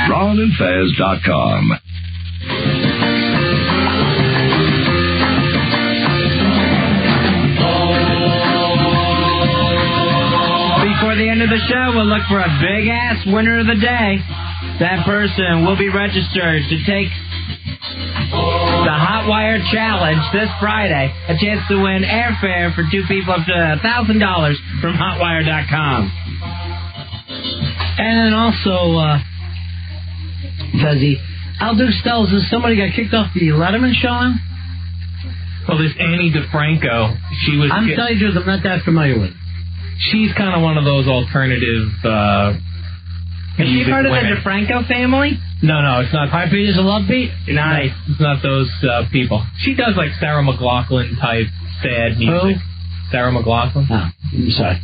RonandFez.com. Before the end of the show, we'll look for a big-ass winner of the day. That person will be registered to take the Hot Wire Challenge this Friday. A chance to win airfare for two people up to $1,000 from HotWire.com. And then also, Fezzy, Al Dukes tells us somebody got kicked off the Letterman show now? Well, this Annie DiFranco, she was... I'm telling you, I'm not that familiar with her. She's kind of one of those alternative... Is she part of the DiFranco family? No, it's not. Heartbeat is a love beat? Nice. It's not those people. She does like Sarah McLachlan type sad music. Who? Sarah McLachlan. Oh, I'm sorry.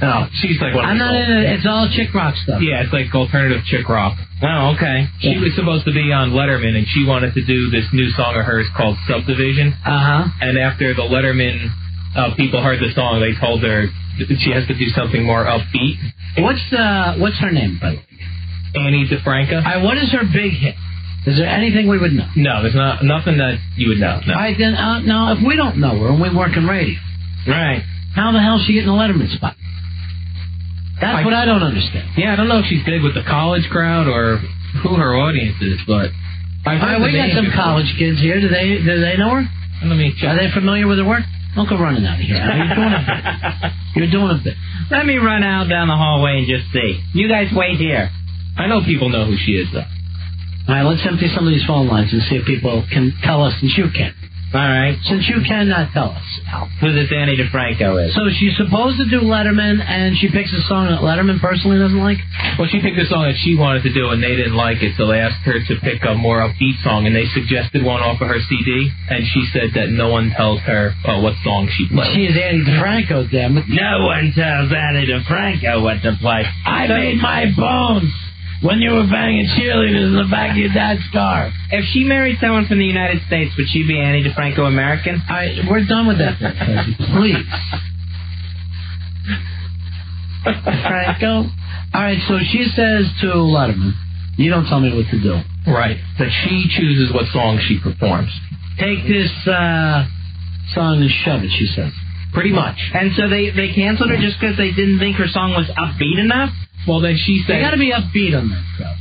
No, she's like one of I'm not in it. It's all chick rock stuff. Yeah, it's like alternative chick rock. Oh, okay. She was supposed to be on Letterman, and she wanted to do this new song of hers called Subdivision. Uh-huh. And after the Letterman people heard the song, they told her that she has to do something more upbeat. What's her name, by the way? Annie DiFranco. All right, what is her big hit? Is there anything we would know? No, there's nothing that you would know. No. All right, then, now, if we don't know her and we work in radio, right? How the hell is she getting a Letterman spot? That's what I don't understand. Yeah, I don't know if she's big with the college crowd or who her audience is, but we got some college kids here. Do they know her? Let me check. Are they familiar with her work? Don't go running out of here. You're doing a bit. You're doing a bit. Let me run out down the hallway and just see. You guys wait here. I know people know who she is, though. All right, let's empty some of these phone lines and see if people can tell us since you can. All right. Since you cannot tell us, Al. Who this Annie DiFranco is. So she's supposed to do Letterman, and she picks a song that Letterman personally doesn't like? Well, she picked a song that she wanted to do, and they didn't like it, so they asked her to pick a more upbeat song, and they suggested one off of her CD, and she said that no one tells her what song she plays. She is Annie DiFranco, damn it. No one tells Annie DiFranco what to play. I made my bones when you were banging cheerleaders in the back of your dad's car. If she married someone from the United States, would she be Annie DiFranco American? We're done with that, please. DiFranco. All right, so she says to Letterman, you don't tell me what to do. Right, that she chooses what song she performs. Take this song and shove it, she says. Pretty much. And so they canceled her just because they didn't think her song was upbeat enough? Well, then she said... They got to be upbeat on that stuff.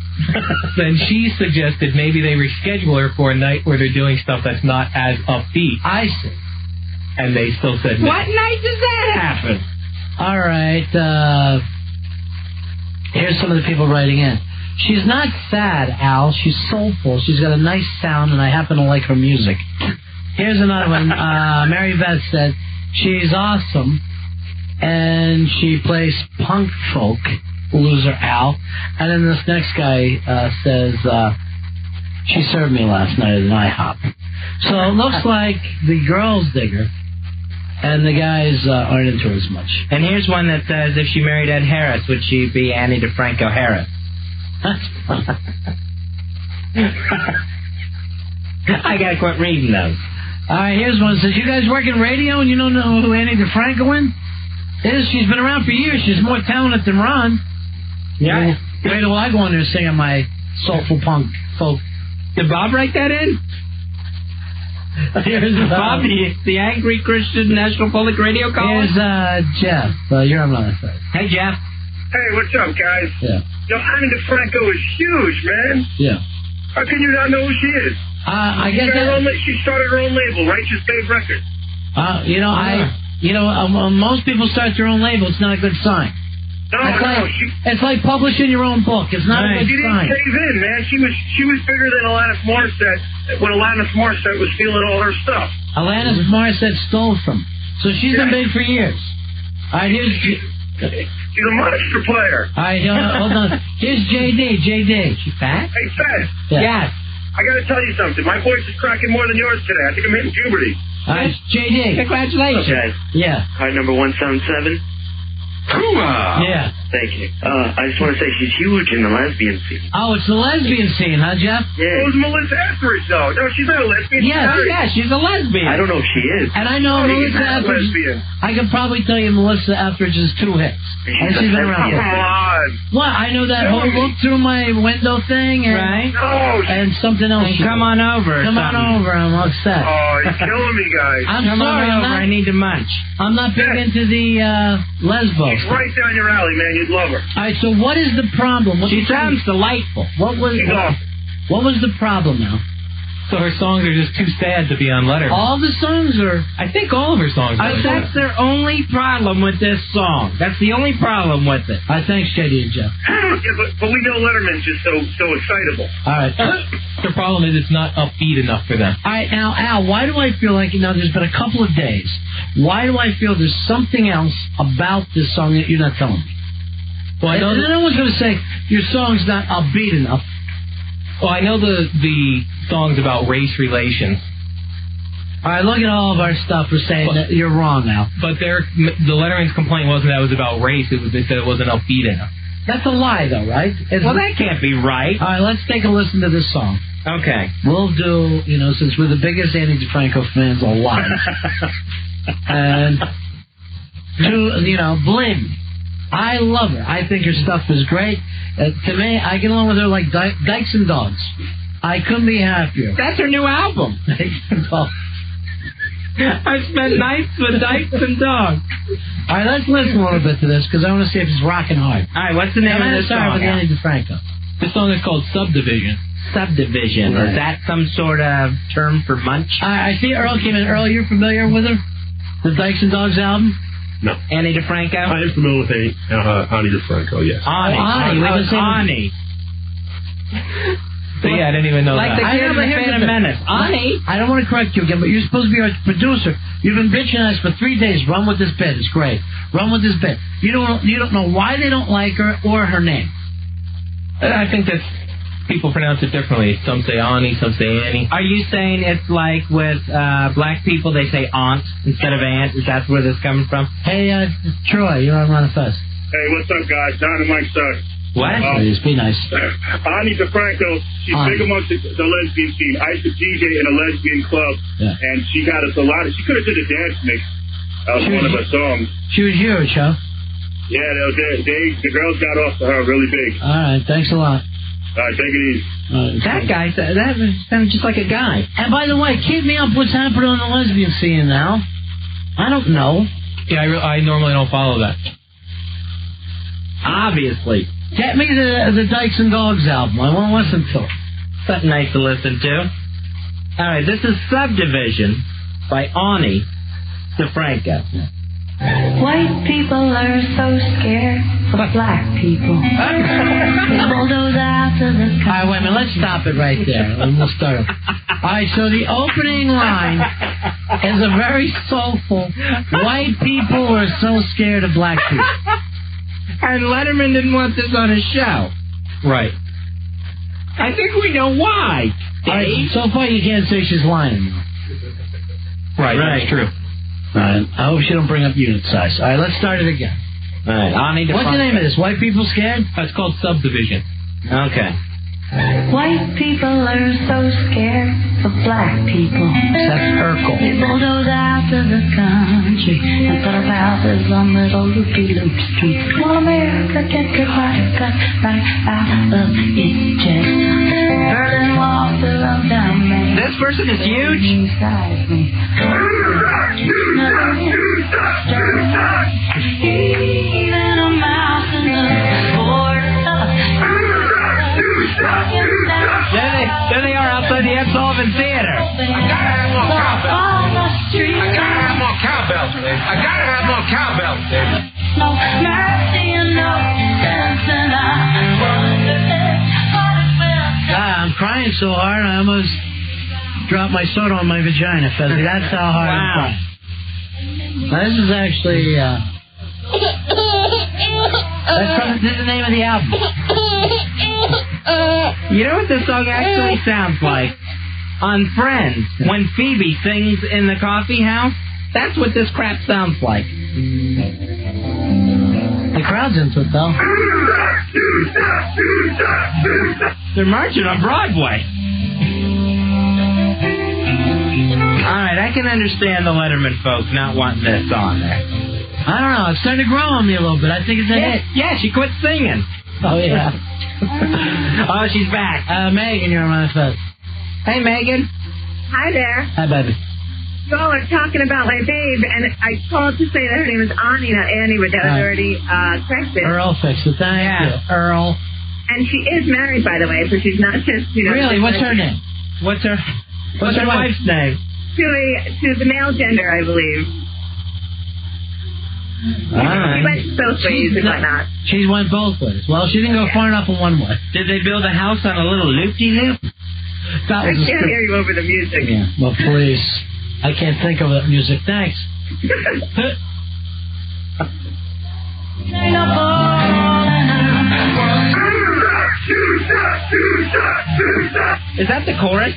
Then she suggested maybe they reschedule her for a night where they're doing stuff that's not as upbeat. I see. And they still said no. What night does that happen? All right. Here's some of the people writing in. She's not sad, Al. She's soulful. She's got a nice sound, and I happen to like her music. Here's another one. Mary Beth said, she's awesome, and she plays punk folk. Loser Al. And then this next guy says, she served me last night at an IHOP. So it looks like the girls dig her, and the guys aren't into her as much. And here's one that says, if she married Ed Harris, would she be Annie DiFranco Harris? I gotta quit reading those. All right, here's one that says, you guys work in radio and you don't know who Annie DiFranco is? She's been around for years. She's more talented than Ron. Yeah. Wait till I go in there singing my soulful punk folk. Did Bob write that in? Here's Bob, the angry Christian National Public Radio caller? Here's Jeff. You're on the side. Hey, Jeff. Hey, what's up, guys? Yeah. Yo, Annie DiFranco is huge, man. Yeah. How can you not know who she is? I guess she started her own label, Righteous Babe Records. Most people start their own label. It's not a good sign. No, it's like publishing your own book. It's not a good sign. She didn't cave in, man. She was bigger than Alanis Morissette when Alanis Morissette was stealing all her stuff. Alanis Morissette stole from. So she's been big for years. All right, here's... She's a monster player. All right, hold on. Here's JD. JD. She fat? Hey, Fed. Yeah. Yes. I got to tell you something. My voice is cracking more than yours today. I think I'm hitting puberty. All right, JD. Congratulations. Okay. Yeah. Card number 177. Yeah. Thank you. I just want to say she's huge in the lesbian scene. Oh, it's the lesbian scene, huh, Jeff? Yeah. Who's Melissa Etheridge, though? No, she's not a lesbian. Yes, she's a lesbian. I don't know if she is. And I know Melissa Etheridge. Lesbian. I can probably tell you Melissa Etheridge's 2 hits. And she's been around. Come on. What? I know that whole look through my window thing. And, Right. No. And something else. And come on over. Come on over. I'm upset. Oh, you're killing me, guys. I'm Come sorry. on over. I need to munch. I'm not big into the lesbo. She's right down your alley, man. You'd love her. All right, so what is the problem? She sounds delightful. What was the problem now? So her songs are just too sad to be on Letterman. All the songs are... I think all of her songs are. That's their only problem with this song. That's the only problem with it. All right, thanks, JD and Jeff. Yeah, but we know Letterman's just so excitable. All right. The problem is it's not upbeat enough for them. All right, now, Al, why do I feel like, there's been a couple of days. Why do I feel there's something else about this song that you're not telling me? Well, I know no one's going to say your song's not upbeat enough. Well, I know the songs about race relations. All right, look at all of our stuff for saying that you're wrong now. But the Letterman's complaint wasn't that it was about race. They said it wasn't upbeat enough. That's a lie, though, right? Well, that can't be right. All right, let's take a listen to this song. Okay. We'll do, since we're the biggest Annie DiFranco fans alive. And, believe me, I love her. I think her stuff is great. To me, I get along with her like Dykes and Dogs. I couldn't be happier. That's her new album. Dykes and Dogs. I spent nights with Dykes and Dogs. All right, let's listen a little bit to this because I want to see if it's rocking hard. All right, what's the name of this song? With Annie DiFranco. This song is called Subdivision. Subdivision. Right. Is that some sort of term for munch? I see Earl came in. Earl, you're familiar with her? The Dykes and Dogs album? No. Annie DiFranco? I am familiar with Annie DiFranco, yes. Ani. So yeah, I didn't even know like that. the kid in the Phantom Menace. Ani. I don't want to correct you again, but you're supposed to be our producer. You've been bitching at us for 3 days. Run with this bit. It's great. Run with this bit. You don't know why they don't like her or her name. I think that people pronounce it differently. Some say Ani, some say Annie. Are you saying it's like with black people, they say aunt instead of aunt? Is that where this coming from? Hey, Troy, you're on Manifest. Hey, what's up, guys? Don and Mike Stark. What? Please, be nice. Annie DiFranco, she's big amongst the lesbian scene. I used to DJ in a lesbian club, and she got us a lot. She could have did a dance mix of one of her songs. She was huge, huh? Yeah, the girls got off to her really big. All right, thanks a lot. All right, take it easy. That guy, that sounds just like a guy. And by the way, keep me up what's happening on the lesbian scene now. I don't know. Yeah, I normally don't follow that. Obviously. Get me the Dykes and Dogs album. I want to listen to it. Something nice to listen to. All right, this is Subdivision by Ani DiFranco. White people are so scared of black people. They bulldoze after the All right, wait a minute. Let's stop it right there. And we'll start. All right, so the opening line is a very soulful. White people are so scared of black people. And Letterman didn't want this on his show. Right. I think we know why. All right, so far you can't say she's lying. Right, that's true. All right, I hope she don't bring up unit size. All right, let's start it again. All right, Ani DiFranco. What's the name of this? White People Scared? It's called Subdivision. Okay. White people are so scared of black people. That's Urkel. They bulldoze after the country and put up houses on little loopy-loop streets. Well, America get good right out of its chest. Berlin walls around down Main. This person is huge. Even a mouse in the forest. There they are outside the Ed Sullivan Theater. I gotta have more cowbells, baby. I gotta have more cowbells, baby. No mercy and no sense, and I wonder what it will take. God, I'm crying so hard I almost dropped my soda on my vagina, Fezzy. That's how hard I'm crying. Now, this is actually, this is the name of the album. You know what this song actually sounds like? On Friends, when Phoebe sings in the coffee house, that's what this crap sounds like. The crowd's into it, though. They're marching on Broadway. All right, I can understand the Letterman folks not wanting this on there. I don't know. It's starting to grow on me a little bit. I think it's a hit. Yeah, she quit singing. Oh, yeah. Oh, she's back. Megan, you're on my phone. Hey, Megan. Hi there. Hi, baby. You all are talking about my babe, and I called to say that her name is Ani, not Annie, but that was already corrected. Earl fixed it. Thank you. Earl. And she is married, by the way, so she's not just, Really? What's her name? What's her wife's name? To the male gender, I believe. All right. She went both ways and whatnot. She went both ways. Well, she didn't go far enough in one way. Did they build a house on a little loop-de-loop? I can't hear you over the music. Yeah. Well, please. I can't think of that music. Thanks. Is that the chorus?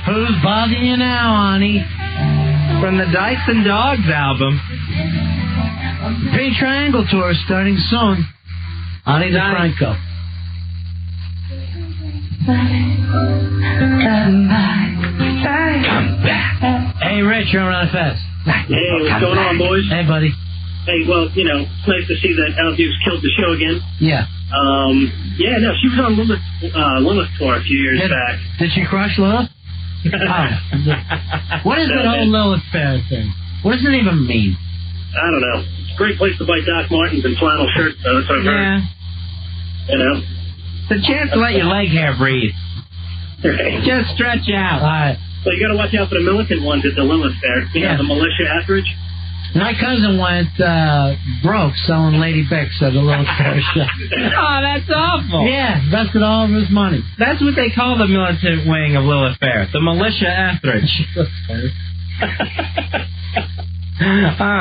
Who's bothering you now, Ani? From the Dyson Dogs album. Pink Triangle Tour starting soon. Ani DiFranco. Come back. Hey, Rich, you're on Fest. Hey, what's going on, boys? Hey, buddy. Hey, well, it's nice to see that Al Hughes killed the show again. Yeah. She was on Lilith tour a few years back. Did she crush Lilith? What is that whole Lilith fair thing? What does it even mean? I don't know. It's a great place to buy Doc Martens and flannel shirts, though. That's what I've heard. It's a chance to let your leg hair breathe. Right. Just stretch out. All right. Well, you got to watch out for the militant ones at the Lilith fair. The militia Etheridge. My cousin went broke selling Lady Bix at a little fair show. Oh, that's awful. Yeah, invested all of his money. That's what they call the militant wing of Lilith Fair, the militia Etheridge.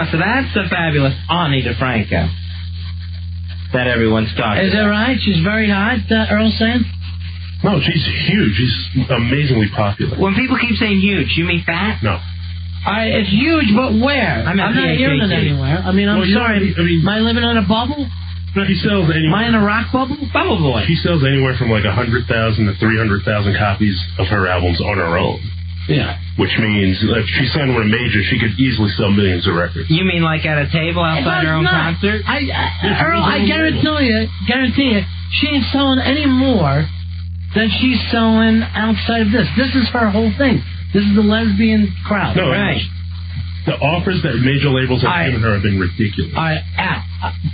So that's the fabulous Ani DiFranco that everyone's talking Is that right? She's very hot, Earl's saying? No, she's huge. She's amazingly popular. When people keep saying huge, you mean fat? No. It's huge, but where? I'm not hearing it anywhere. I mean, I'm sorry. Am I living in a bubble? No, he sells anywhere. Am I in a rock bubble? Bubble boy. She sells anywhere from like 100,000 to 300,000 copies of her albums on her own. Yeah. Which means if she signed with a major, she could easily sell millions of records. You mean like at a table outside her own concert? Earl, I guarantee you, she ain't selling any more than she's selling outside of this. This is her whole thing. This is the lesbian crowd. No, right. The offers that major labels have given her have been ridiculous. All right, Al,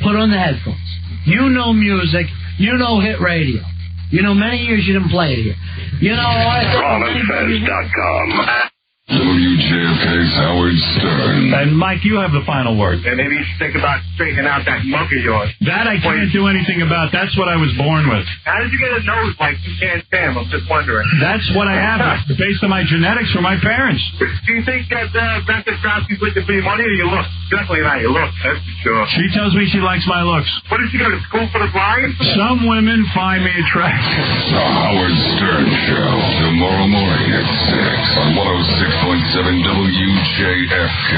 put on the headphones. You know music. You know hit radio. You know many years you didn't play it here. You know what? RonandFez.com. WJFK's Howard Stern. And Mike, you have the final word. And maybe you should think about straightening out that mug of yours. That I can't do anything about. That's what I was born with. How did you get a nose like you can't stand? I'm just wondering. That's what I have. Based on my genetics from my parents. Do you think that Beth Crosby's looking for your money or your looks? Definitely not your looks, that's for sure. She tells me she likes my looks. What did she go to school for the blind? Some women find me attractive. The Howard Stern Show. Tomorrow morning at 6 on 106.7 WJFK.